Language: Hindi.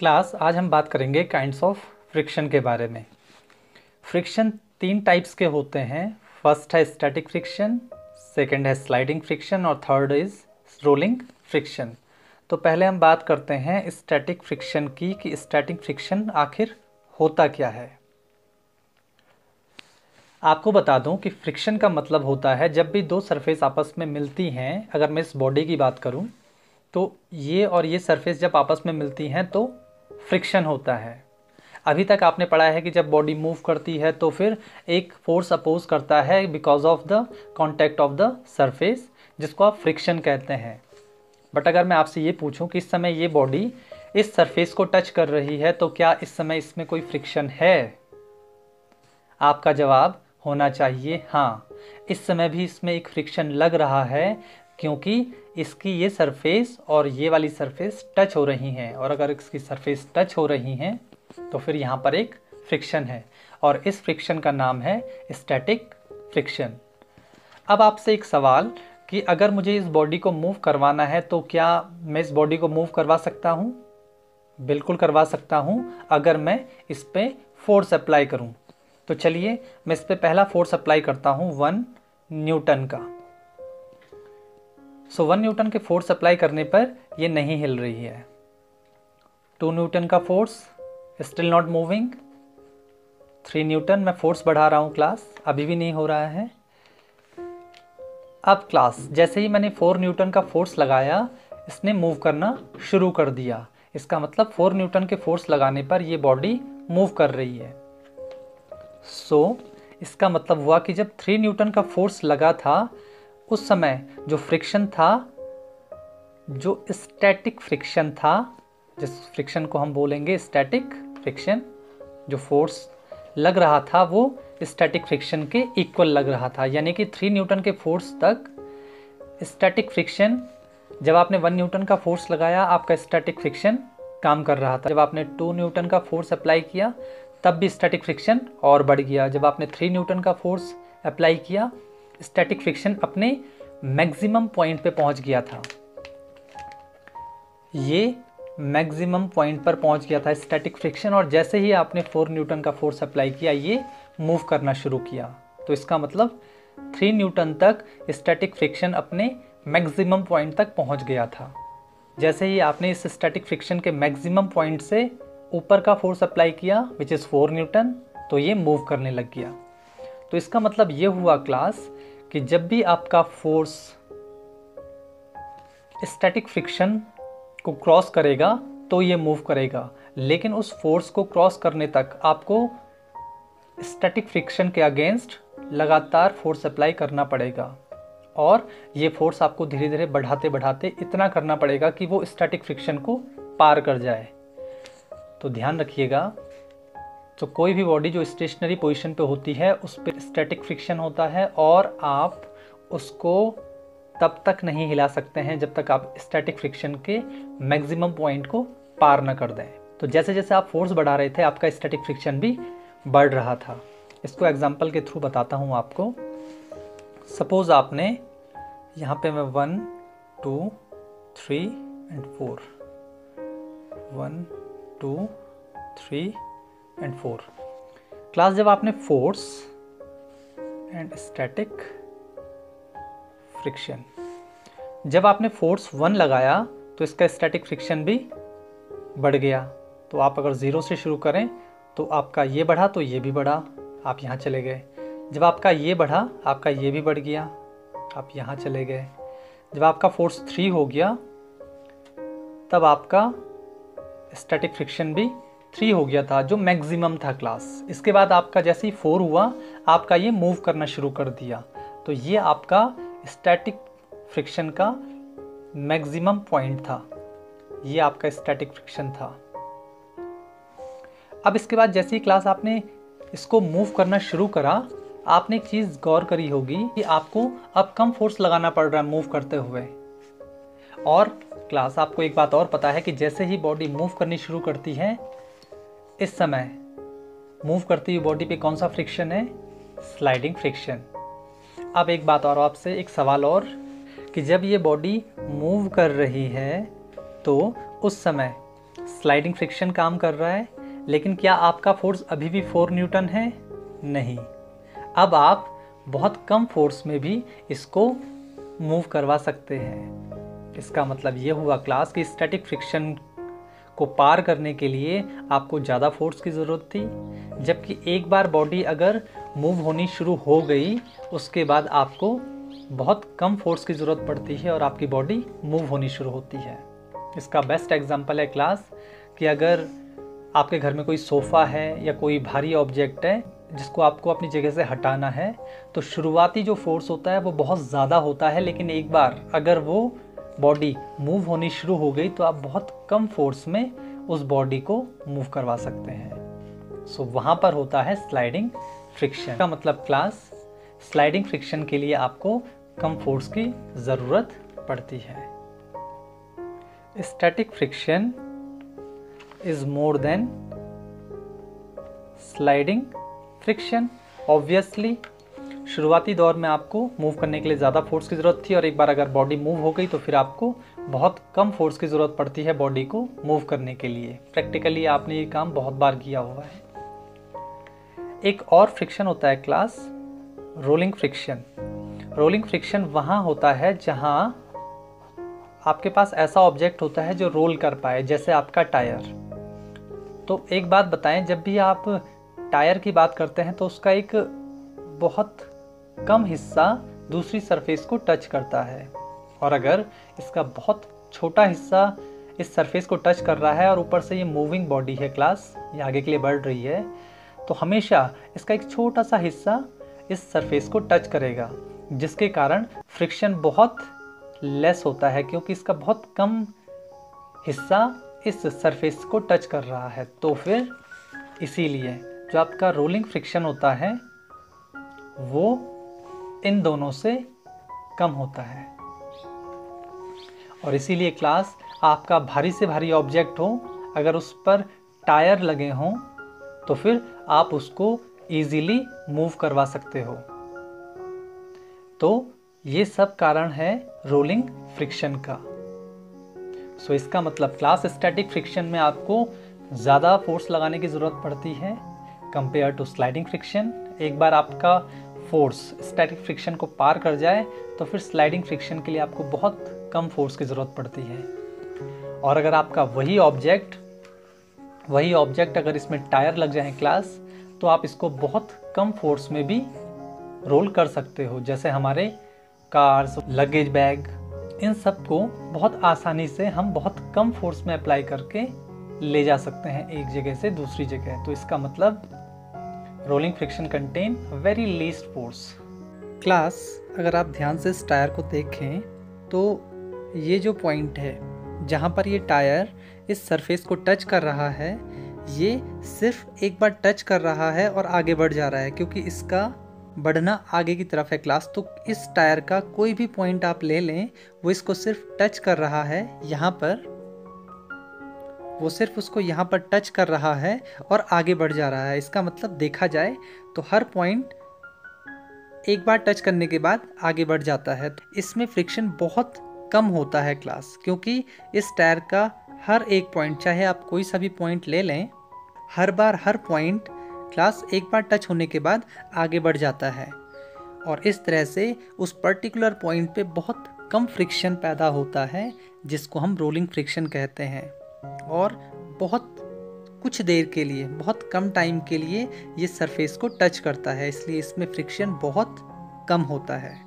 क्लास आज हम बात करेंगे काइंड्स ऑफ फ्रिक्शन के बारे में। फ्रिक्शन तीन टाइप्स के होते हैं। फर्स्ट है स्टैटिक फ्रिक्शन, सेकंड है स्लाइडिंग फ्रिक्शन और थर्ड इज रोलिंग फ्रिक्शन। तो पहले हम बात करते हैं स्टैटिक फ्रिक्शन की कि स्टैटिक फ्रिक्शन आखिर होता क्या है। आपको बता दूं कि फ्रिक्शन का मतलब होता है जब भी दो सरफेस आपस में मिलती हैं। अगर मैं इस बॉडी की बात करूं तो ये और ये सरफेस जब आपस में मिलती हैं तो फ्रिक्शन होता है। अभी तक आपने पढ़ा है कि जब बॉडी मूव करती है तो फिर एक फोर्स अपोज करता है because of the contact of the surface, जिसको आप फ्रिक्शन कहते हैं। बट अगर मैं आपसे ये पूछूं कि इस समय ये बॉडी इस सरफेस को टच कर रही है तो क्या इस समय इसमें कोई फ्रिक्शन है? आपका जवाब होना चाहिए हाँ, इस समय भी इसमें एक फ्रिक्शन लग रहा है क्योंकि इसकी ये सरफेस और ये वाली सरफेस टच हो रही हैं, और अगर इसकी सरफेस टच हो रही हैं तो फिर यहाँ पर एक फ्रिक्शन है और इस फ्रिक्शन का नाम है स्टैटिक फ्रिक्शन। अब आपसे एक सवाल कि अगर मुझे इस बॉडी को मूव करवाना है तो क्या मैं इस बॉडी को मूव करवा सकता हूँ? बिल्कुल करवा सकता हूँ अगर मैं इस पर फोर्स अप्लाई करूँ। तो चलिए मैं इस पर पहला फोर्स अप्लाई करता हूँ 1 न्यूटन का। 1 न्यूटन के फोर्स अप्लाई करने पर ये नहीं हिल रही है। 2 न्यूटन का force still not moving. 3 Newton मैं फोर्स बढ़ा रहा हूँ क्लास, अभी भी नहीं हो रहा है। अब क्लास जैसे ही मैंने 4 न्यूटन का फोर्स लगाया इसने मूव करना शुरू कर दिया। इसका मतलब 4 न्यूटन के फोर्स लगाने पर ये बॉडी मूव कर रही है। इसका मतलब हुआ कि जब 3 न्यूटन का फोर्स लगा था उस समय जो फ्रिक्शन था, जो स्टैटिक फ्रिक्शन था, जिस फ्रिक्शन को हम बोलेंगे स्टैटिक फ्रिक्शन, जो फोर्स लग रहा था वो स्टैटिक फ्रिक्शन के इक्वल लग रहा था। यानी कि 3 न्यूटन के फोर्स तक स्टैटिक फ्रिक्शन, जब आपने 1 न्यूटन का फोर्स लगाया आपका स्टैटिक फ्रिक्शन काम कर रहा था। जब आपने 2 न्यूटन का फोर्स अप्लाई किया तब भी स्टैटिक फ्रिक्शन और बढ़ गया। जब आपने 3 न्यूटन का फोर्स अप्लाई किया स्टैटिक फ्रिक्शन अपने मैक्सिमम पॉइंट पे पहुंच गया था। ये मैक्सिमम पॉइंट पर पहुंच गया था स्टैटिक फ्रिक्शन, और जैसे ही आपने 4 न्यूटन का फोर्स अप्लाई किया ये मूव करना शुरू किया। तो इसका मतलब 3 न्यूटन तक स्टैटिक फ्रिक्शन अपने मैक्सिमम पॉइंट तक पहुंच गया था। जैसे ही आपने इस स्टैटिक फ्रिक्शन के मैक्सिमम पॉइंट से ऊपर का फोर्स अप्लाई किया विच इज़ 4 न्यूटन, तो ये मूव करने लग गया। तो इसका मतलब ये हुआ क्लास कि जब भी आपका फोर्स स्टैटिक फ्रिक्शन को क्रॉस करेगा तो ये मूव करेगा, लेकिन उस फोर्स को क्रॉस करने तक आपको स्टैटिक फ्रिक्शन के अगेंस्ट लगातार फोर्स अप्लाई करना पड़ेगा, और ये फोर्स आपको धीरे धीरे बढ़ाते बढ़ाते इतना करना पड़ेगा कि वो स्टैटिक फ्रिक्शन को पार कर जाए। तो ध्यान रखिएगा, तो कोई भी बॉडी जो स्टेशनरी पोजीशन पे होती है उस पर स्टैटिक फ्रिक्शन होता है और आप उसको तब तक नहीं हिला सकते हैं जब तक आप स्टैटिक फ्रिक्शन के मैक्सिमम पॉइंट को पार न कर दें। तो जैसे जैसे आप फोर्स बढ़ा रहे थे आपका स्टैटिक फ्रिक्शन भी बढ़ रहा था। इसको एग्जांपल के थ्रू बताता हूँ आपको। सपोज आपने यहाँ पे मैं 1 2 3 एंड 4 1 2 3 एंड 4 क्लास, जब आपने फोर्स एंड स्टैटिक फ्रिक्शन, जब आपने फोर्स 1 लगाया तो इसका स्टैटिक फ्रिक्शन भी बढ़ गया। तो आप अगर 0 से शुरू करें तो आपका ये बढ़ा तो ये भी बढ़ा, आप यहाँ चले गए। जब आपका ये बढ़ा आपका ये भी बढ़ गया, आप यहाँ चले गए। जब आपका फोर्स 3 हो गया तब आपका स्टैटिक फ्रिक्शन भी 3 हो गया था जो मैक्सिमम था क्लास। इसके बाद आपका जैसे ही 4 हुआ आपका ये मूव करना शुरू कर दिया। तो ये आपका स्टैटिक फ्रिक्शन का मैक्सिमम पॉइंट था, ये आपका स्टैटिक फ्रिक्शन था। अब इसके बाद जैसे ही क्लास आपने इसको मूव करना शुरू करा, आपने एक चीज़ गौर करी होगी कि आपको अब कम फोर्स लगाना पड़ रहा है मूव करते हुए। और क्लास आपको एक बात और पता है कि जैसे ही बॉडी मूव करनी शुरू करती है, इस समय मूव करती हुई बॉडी पे कौन सा फ्रिक्शन है? Sliding friction. अब एक बात और आपसे, एक सवाल और, कि जब ये बॉडी मूव कर रही है तो उस समय स्लाइडिंग फ्रिक्शन काम कर रहा है, लेकिन क्या आपका फोर्स अभी भी 4 न्यूटन है? नहीं। अब आप बहुत कम फोर्स में भी इसको मूव करवा सकते हैं। इसका मतलब ये हुआ क्लास कि स्टैटिक फ्रिक्शन को पार करने के लिए आपको ज़्यादा फोर्स की ज़रूरत थी, जबकि एक बार बॉडी अगर मूव होनी शुरू हो गई उसके बाद आपको बहुत कम फोर्स की ज़रूरत पड़ती है और आपकी बॉडी मूव होनी शुरू होती है। इसका बेस्ट एग्जांपल है क्लास कि अगर आपके घर में कोई सोफ़ा है या कोई भारी ऑब्जेक्ट है जिसको आपको अपनी जगह से हटाना है, तो शुरुआती जो फोर्स होता है वो बहुत ज़्यादा होता है, लेकिन एक बार अगर वो बॉडी मूव होनी शुरू हो गई तो आप बहुत कम फोर्स में उस बॉडी को मूव करवा सकते हैं। सो वहाँ पर होता है स्लाइडिंग फ्रिक्शन। का मतलब क्लास स्लाइडिंग फ्रिक्शन के लिए आपको कम फोर्स की ज़रूरत पड़ती है। Static friction is more than sliding friction. Obviously शुरुआती दौर में आपको मूव करने के लिए ज़्यादा फोर्स की ज़रूरत थी और एक बार अगर बॉडी मूव हो गई तो फिर आपको बहुत कम फोर्स की ज़रूरत पड़ती है बॉडी को मूव करने के लिए। प्रैक्टिकली आपने ये काम बहुत बार किया हुआ है। एक और फ्रिक्शन होता है class rolling friction. Rolling friction वहाँ होता है जहाँ आपके पास ऐसा ऑब्जेक्ट होता है जो रोल कर पाए, जैसे आपका टायर। तो एक बात बताएं, जब भी आप टायर की बात करते हैं तो उसका एक बहुत कम हिस्सा दूसरी सरफेस को टच करता है, और अगर इसका बहुत छोटा हिस्सा इस सरफेस को टच कर रहा है और ऊपर से ये मूविंग बॉडी है क्लास, ये आगे के लिए बढ़ रही है, तो हमेशा इसका एक छोटा सा हिस्सा इस सरफेस को टच करेगा, जिसके कारण फ्रिक्शन बहुत लेस होता है क्योंकि इसका बहुत कम हिस्सा इस सरफेस को टच कर रहा है। तो फिर इसीलिए जो आपका रोलिंग फ्रिक्शन होता है वो इन दोनों से कम होता है। और इसीलिए क्लास आपका भारी से भारी ऑब्जेक्ट हो, अगर उस पर टायर लगे हों तो फिर आप उसको इजीली मूव करवा सकते हो। तो ये सब कारण है रोलिंग फ्रिक्शन का। सो इसका मतलब क्लास स्टैटिक फ्रिक्शन में आपको ज़्यादा फोर्स लगाने की ज़रूरत पड़ती है कंपेयर टू स्लाइडिंग फ्रिक्शन। एक बार आपका फोर्स स्टैटिक फ्रिक्शन को पार कर जाए तो फिर स्लाइडिंग फ्रिक्शन के लिए आपको बहुत कम फोर्स की ज़रूरत पड़ती है। और अगर आपका वही ऑब्जेक्ट अगर इसमें टायर लग जाए क्लास, तो आप इसको बहुत कम फोर्स में भी रोल कर सकते हो। जैसे हमारे कार्स, लगेज बैग, इन सब को बहुत आसानी से हम बहुत कम फोर्स में अप्लाई करके ले जा सकते हैं एक जगह से दूसरी जगह। तो इसका मतलब rolling friction contain very least force. Class अगर आप ध्यान से इस टायर को देखें तो ये जो पॉइंट है जहाँ पर ये टायर इस सरफेस को टच कर रहा है, ये सिर्फ एक बार टच कर रहा है और आगे बढ़ जा रहा है, क्योंकि इसका बढ़ना आगे की तरफ है क्लास। तो इस टायर का कोई भी पॉइंट आप ले लें, वो इसको सिर्फ टच कर रहा है यहाँ पर, वो सिर्फ उसको यहाँ पर टच कर रहा है और आगे बढ़ जा रहा है। इसका मतलब देखा जाए तो हर पॉइंट एक बार टच करने के बाद आगे बढ़ जाता है। इसमें फ्रिक्शन बहुत कम होता है क्लास, क्योंकि इस टायर का हर एक पॉइंट, चाहे आप कोई सा भी पॉइंट ले लें, हर बार हर पॉइंट क्लास एक बार टच होने के बाद आगे बढ़ जाता है। और इस तरह से उस पर्टिकुलर पॉइंट पे बहुत कम फ्रिक्शन पैदा होता है, जिसको हम रोलिंग फ्रिक्शन कहते हैं। और बहुत कुछ देर के लिए, बहुत कम टाइम के लिए ये सरफेस को टच करता है, इसलिए इसमें फ्रिक्शन बहुत कम होता है।